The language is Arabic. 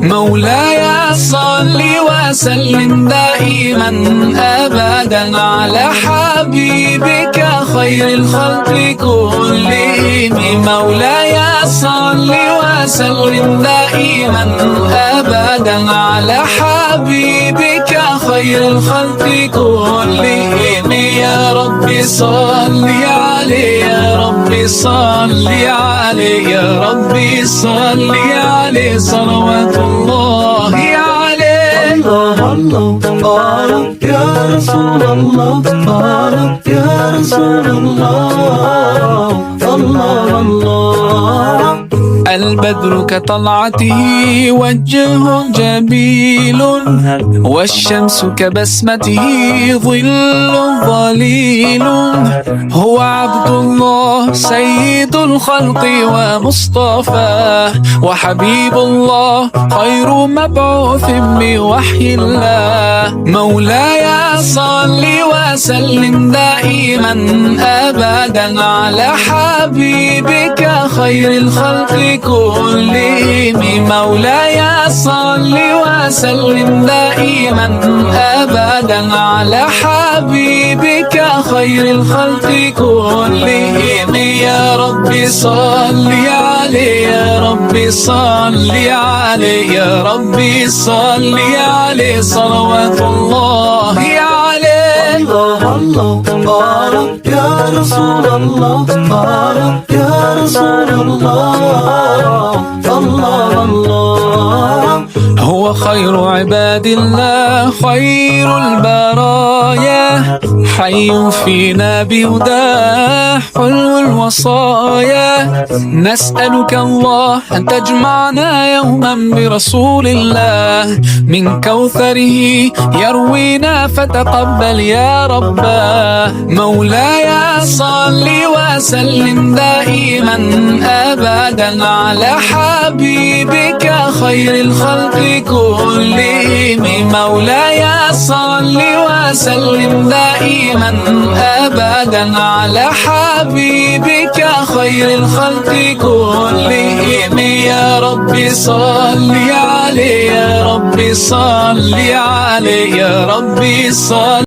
مولاي صل وسلم دائما أبدا على حبيبك خير الخلق كلهم. مولاي صل وسلم دائما أبدا على حبيبك خير الخلق كلهم. يا رب صل عليه، يا رب صل عليه، يا رب صل عليه صلوات الله عليه. الله الله تبارك يا رسول الله، تبارك يا رسول الله. الله الله البدر كطلعته وجه جميل، والشمس كبسمته ظل ظليل. هو عبد الله سيد الخلق ومصطفى، وحبيب الله خير مبعوث بوحي الله. مولاي صل وسلم دائما أبدا على حبيبك خير الخلق كلهم. مولاي صل وسلم دائما أبدا على حبيبك خير الخلق كلهم. يا رب صل عليه، يا رب صل عليه، يا رب صل عليه صلوات الله عليه. الله الله تبارك يا رسول الله، تبارك يا رسول الله. الله الله هو خير عباد الله خير البرايا، حي فينا بهداه حلو الوصايا. نسألك الله أن تجمعنا يوما برسول الله، من كوثره يروينا فتقبل يا رباه. مولاي صل وسلم دائما أبدا على حبيبك خير الخلق كلهم. مولاي صل وسلم دائما أبدا على حبيبك خير الخلق كلهم. يا رب صل عليه، يا رب صل عليه، يا رب صل